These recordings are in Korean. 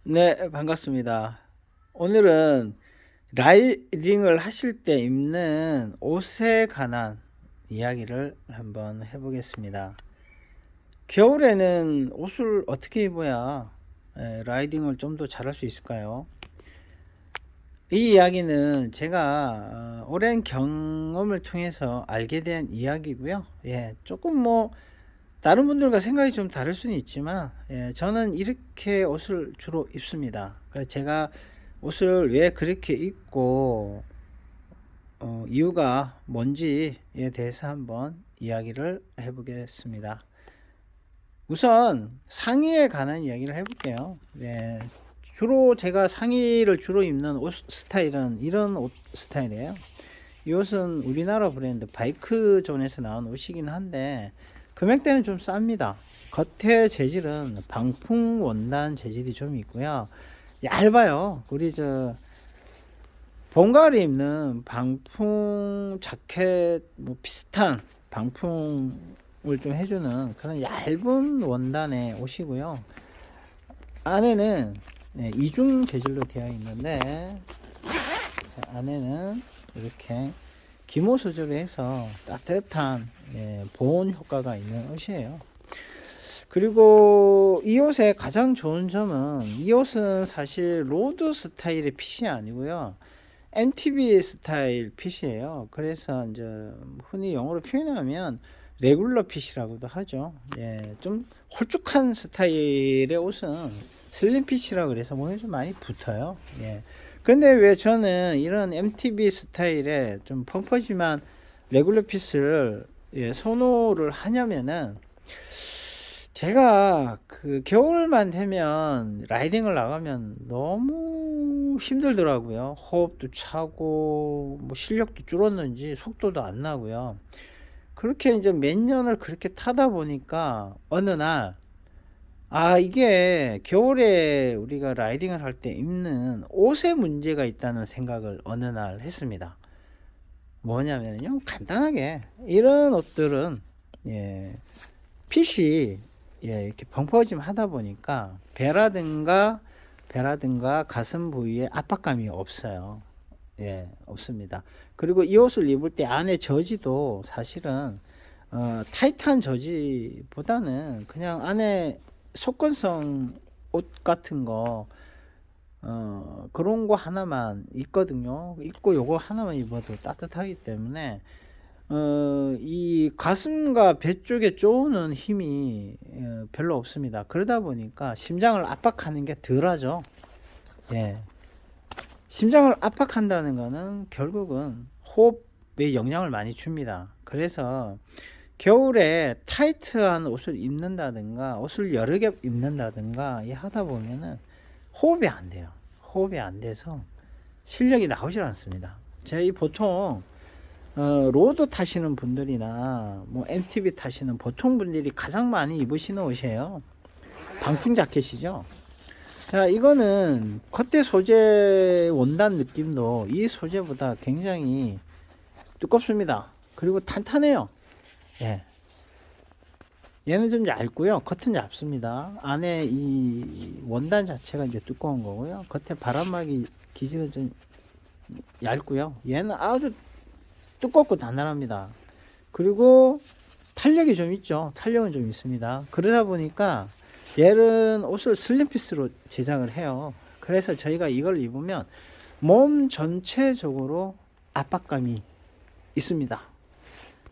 네, 반갑습니다. 오늘은 라이딩을 하실 때 입는 옷에 관한 이야기를 한번 해보겠습니다. 겨울에는 옷을 어떻게 입어야 라이딩을 좀 더 잘할 수 있을까요? 이 이야기는 제가 오랜 경험을 통해서 알게 된 이야기고요. 조금 다른 분들과 생각이 좀 다를 수는 있지만, 저는 이렇게 옷을 주로 입습니다. 그래서 제가 옷을 왜 그렇게 입고 이유가 뭔지에 대해서 한번 이야기를 해보겠습니다. 우선 상의에 관한 이야기를 해볼게요. 주로 제가 상의를 주로 입는 옷 스타일은 이런 옷 스타일이에요. 이 옷은 우리나라 브랜드 바이크존에서 나온 옷이긴 한데 금액대는 좀 쌉니다. 겉에 재질은 방풍 원단 재질이 좀 있고요. 얇아요. 우리 봄 가을에 입는 방풍 자켓 비슷한 방풍을 좀 해주는 그런 얇은 원단의 옷이고요. 안에는 이중 재질로 되어 있는데, 안에는 이렇게 기모 소재로 해서 따뜻한 보온 효과가 있는 옷이에요. 그리고 이 옷의 가장 좋은 점은, 이 옷은 사실 로드 스타일의 핏이 아니고요, MTB 스타일 핏이에요. 그래서 이제 흔히 영어로 표현하면 레귤러 핏이라고도 하죠. 좀 홀쭉한 스타일의 옷은 슬림 핏이라 그래서 몸에 좀 많이 붙어요. 그런데 왜 저는 이런 MTB 스타일의 좀 펑퍼짐한 레귤러 핏을 선호를 하냐면은, 제가 그 겨울만 되면 라이딩을 나가면 너무 힘들더라고요. 호흡도 차고 실력도 줄었는지 속도도 안 나고요. 그렇게 이제 몇 년을 그렇게 타다 보니까 어느 날, 이게 겨울에 우리가 라이딩을 할 때 입는 옷에 문제가 있다는 생각을 어느 날 했습니다. 뭐냐면요, 간단하게 이런 옷들은 핏이 이렇게 벙퍼짐 하다 보니까 배라든가 가슴 부위에 압박감이 없어요. 없습니다. 그리고 이 옷을 입을 때 안에 저지도 사실은 타이트한 저지보다는 그냥 안에 속건성 옷 같은 거, 그런 거 하나만 있거든요. 입고 요거 하나만 입어도 따뜻하기 때문에 이 가슴과 배 쪽에 쪼는 힘이 별로 없습니다. 그러다 보니까 심장을 압박하는 게 덜하죠. 예. 심장을 압박한다는 거는 결국은 호흡에 영향을 많이 줍니다. 그래서 겨울에 타이트한 옷을 입는다든가 옷을 여러 겹 입는다든가 하다 보면은 호흡이 안 돼요. 호흡이 안 돼서 실력이 나오질 않습니다. 저희 보통 로드 타시는 분들이나 MTB 타시는 보통 분들이 가장 많이 입으시는 옷이에요. 방풍 자켓이죠. 자, 이거는 겉에 소재 원단 느낌도 이 소재보다 굉장히 두껍습니다. 그리고 탄탄해요. 예. 얘는 좀 얇고요. 겉은 얇습니다. 안에 이 원단 자체가 이제 두꺼운 거고요. 겉에 바람막이 기질은 좀 얇고요. 얘는 아주 두껍고 단단합니다. 그리고 탄력이 좀 있죠. 탄력은 좀 있습니다. 그러다 보니까 얘는 옷을 슬림핏으로 제작을 해요. 그래서 저희가 이걸 입으면 몸 전체적으로 압박감이 있습니다.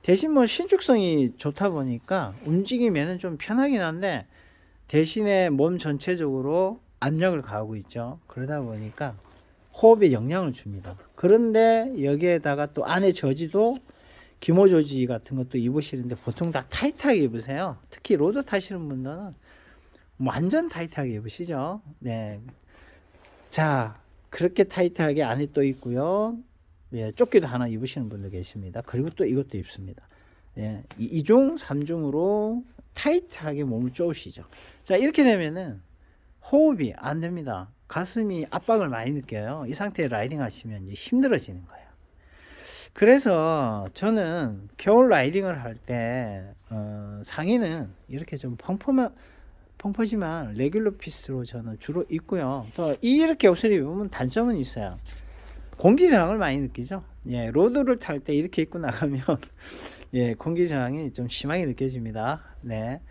대신 신축성이 좋다 보니까 움직이면 좀 편하긴 한데, 대신에 몸 전체적으로 압력을 가하고 있죠. 그러다 보니까 호흡에 영향을 줍니다. 그런데 여기에다가 또 안에 저지도 기모 저지 같은 것도 입으시는데 보통 다 타이트하게 입으세요. 특히 로드 타시는 분들은 완전 타이트하게 입으시죠. 자, 그렇게 타이트하게 안에 또 있고요. 조끼도 하나 입으시는 분도 계십니다. 그리고 또 이것도 입습니다. 2중, 3중으로 타이트하게 몸을 쪼으시죠. 자, 이렇게 되면은 호흡이 안 됩니다. 가슴이 압박을 많이 느껴요. 이 상태에 라이딩 하시면 이제 힘들어지는 거예요. 그래서 저는 겨울 라이딩을 할 때 상의는 이렇게 좀 펑퍼짐한 레귤러 피스로 저는 주로 입고요. 또 이렇게 옷을 입으면 단점은 있어요. 공기 저항을 많이 느끼죠. 예, 로드를 탈 때 이렇게 입고 나가면 예, 공기 저항이 좀 심하게 느껴집니다. 네.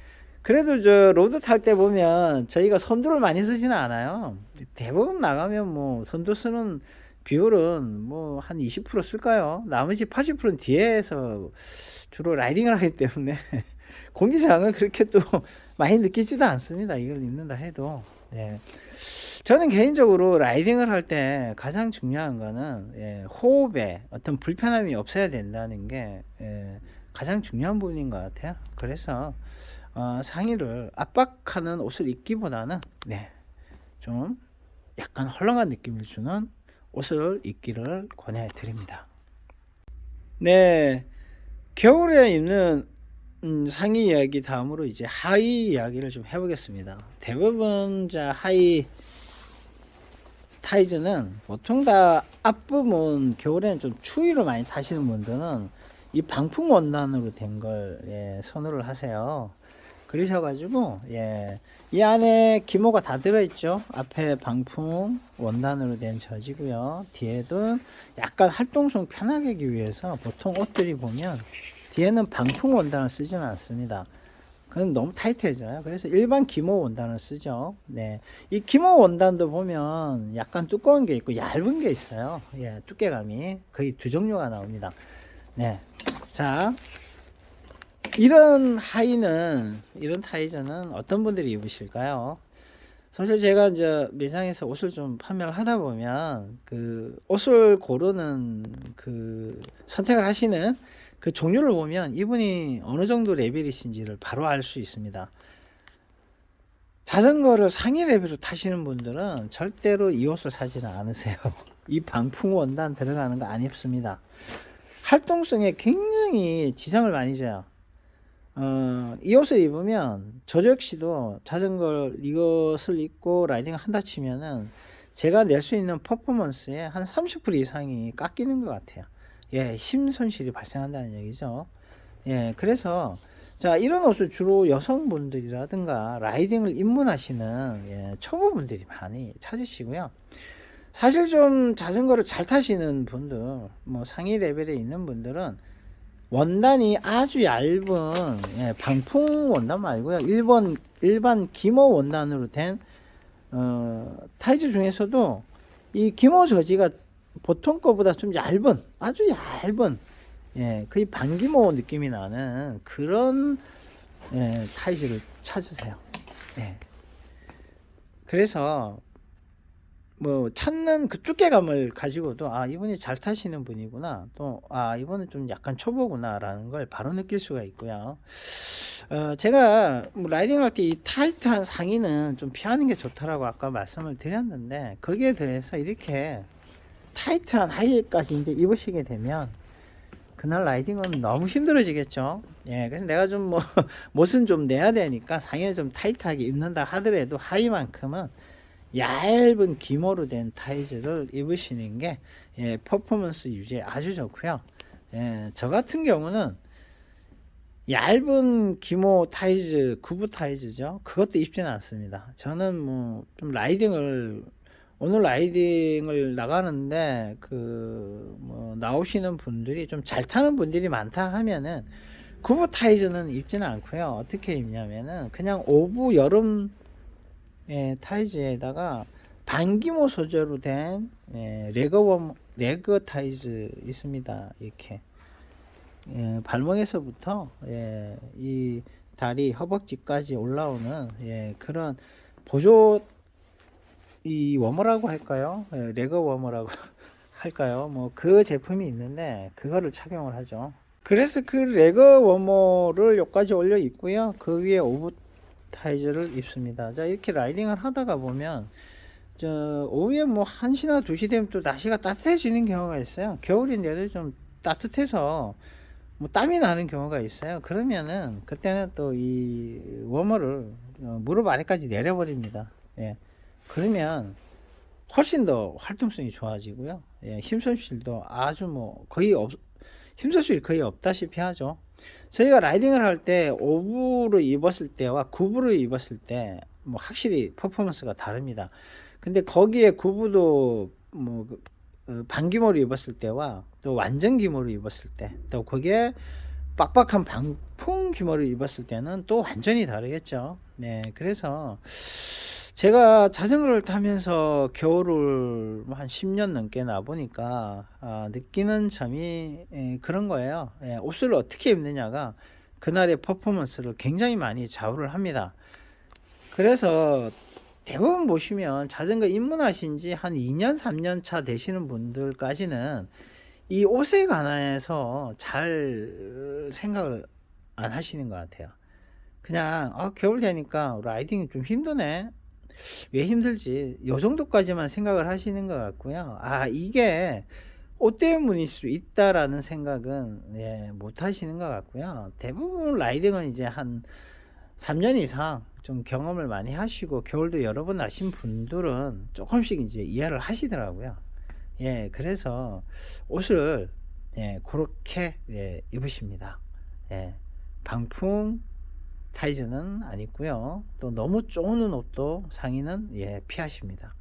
그래도 저 로드 탈 때 보면 저희가 선두를 많이 쓰지는 않아요. 대부분 나가면 뭐 선두 쓰는 비율은 뭐 한 20% 쓸까요? 나머지 80%는 뒤에서 주로 라이딩을 하기 때문에 공기 저항을 그렇게 또 많이 느끼지도 않습니다. 이걸 입는다 해도. 예. 저는 개인적으로 라이딩을 할 때 가장 중요한 거는 예, 호흡에 어떤 불편함이 없어야 된다는 게 예, 가장 중요한 부분인 것 같아요. 그래서 상의를 압박하는 옷을 입기보다는 네, 좀 약간 헐렁한 느낌을 주는 옷을 입기를 권해 드립니다. 네, 겨울에 입는 상의 이야기 다음으로 이제 하의 이야기를 좀 해보겠습니다. 대부분 하의 타이즈는 보통 다 앞부분 겨울에는 좀 추위로 많이 타시는 분들은 이 방풍 원단으로 된 걸 예, 선호를 하세요. 그러셔가지고 예, 이 안에 기모가 다 들어있죠. 앞에 방풍 원단으로 된 저지고요. 뒤에도 약간 활동성 편하게 하기 위해서 보통 옷들이 보면 뒤에는 방풍 원단을 쓰지는 않습니다. 그건 너무 타이트해져요. 그래서 일반 기모 원단을 쓰죠. 네, 이 기모 원단도 보면 약간 두꺼운 게 있고 얇은 게 있어요. 예, 두께감이 거의 두 종류가 나옵니다. 네, 자, 이런 타이즈는 어떤 분들이 입으실까요? 사실 제가 이제 매장에서 옷을 좀 판매를 하다 보면 그 옷을 고르는 그 선택을 하시는 그 종류를 보면 이분이 어느 정도 레벨이신지를 바로 알 수 있습니다. 자전거를 상위 레벨로 타시는 분들은 절대로 이 옷을 사지는 않으세요. 이 방풍 원단 들어가는 거 안 입습니다. 활동성에 굉장히 지장을 많이 줘요. 이 옷을 입으면 저 역시도 이것을 입고 라이딩을 한다 치면은 제가 낼 수 있는 퍼포먼스에 한 30% 이상이 깎이는 것 같아요. 예, 힘 손실이 발생한다는 얘기죠. 예, 그래서 자, 이런 옷을 주로 여성분들이라든가 라이딩을 입문하시는 예, 초보분들이 많이 찾으시고요. 사실 좀 자전거를 잘 타시는 분들, 뭐 상위 레벨에 있는 분들은 원단이 아주 얇은 예, 방풍 원단 말고요. 일반 기모 원단으로 된 타이즈 중에서도 이 기모 저지가 보통 거보다 좀 얇은, 아주 얇은, 예, 거의 반기모 느낌이 나는 그런 예, 타이즈를 찾으세요. 예. 그래서 뭐 찾는 그 두께감을 가지고도 이분이 잘 타시는 분이구나, 또 이분은 좀 약간 초보구나 라는 걸 바로 느낄 수가 있고요. 제가 뭐 라이딩 할 때 이 타이트한 상의는 좀 피하는 게 좋다라고 아까 말씀을 드렸는데, 거기에 대해서 이렇게 타이트한 하의까지 이제 입으시게 되면 그날 라이딩은 너무 힘들어지겠죠. 예, 그래서 내가 좀 뭐 못은 좀 내야 되니까 상의를 좀 타이트하게 입는다 하더라도 하의만큼은 얇은 기모로 된 타이즈를 입으시는 게 예, 퍼포먼스 유지에 아주 좋고요. 예, 저 같은 경우는 얇은 기모 타이즈, 구부 타이즈죠. 그것도 입지는 않습니다. 저는 뭐 좀 오늘 라이딩을 나가는데 뭐 나오시는 분들이 좀 잘 타는 분들이 많다 하면은 구부 타이즈는 입지는 않고요. 어떻게 입냐면은 그냥 오브 여름 타이즈에다가 반기모 소재로 된 레그 타이즈 있습니다. 이렇게 발목에서부터 이 다리 허벅지까지 올라오는 그런 보조 이 워머라고 할까요? 레그 워머라고 할까요? 뭐 그 제품이 있는데 그거를 착용을 하죠. 그래서 그 레그 워머를 여기까지 올려 입고요. 그 위에 오브 타이즈를 입습니다. 자, 이렇게 라이딩을 하다가 보면 오후에 뭐 1시나 2시 되면 또 날씨가 따뜻해지는 경우가 있어요. 겨울인데도 좀 따뜻해서 뭐 땀이 나는 경우가 있어요. 그러면은 그때는 또 이 워머를 무릎 아래까지 내려버립니다. 예. 그러면 훨씬 더 활동성이 좋아지고요. 예, 힘손실도 아주 뭐 힘손실이 거의 없다시피 하죠. 저희가 라이딩을 할 때 오브로 입었을 때와 구브로 입었을 때 뭐 확실히 퍼포먼스가 다릅니다. 근데 거기에 구부도 뭐 반기모를 입었을 때와 또 완전 기모를 입었을 때, 또 거기에 빡빡한 방풍 기모를 입었을 때는 또 완전히 다르겠죠. 네, 그래서 제가 자전거를 타면서 겨울을 한 10년 넘게 나 보니까 느끼는 점이 그런 거예요. 옷을 어떻게 입느냐가 그날의 퍼포먼스를 굉장히 많이 좌우를 합니다. 그래서 대부분 보시면 자전거 입문하신 지 한 2년, 3년 차 되시는 분들까지는 이 옷에 관해서 잘 생각을 안 하시는 것 같아요. 그냥 겨울 되니까 라이딩이 좀 힘드네. 왜 힘들지? 요 정도까지만 생각을 하시는 것 같고요. 이게 옷 때문일 수 있다라는 생각은 못 하시는 것 같고요. 대부분 라이딩은 이제 한 3년 이상 좀 경험을 많이 하시고 겨울도 여러 번 하신 분들은 조금씩 이제 이해를 하시더라고요. 그래서 옷을 그렇게 입으십니다. 방풍 타이즈는 안 입고요. 또 너무 쪼는 옷도 상의는 피하십니다.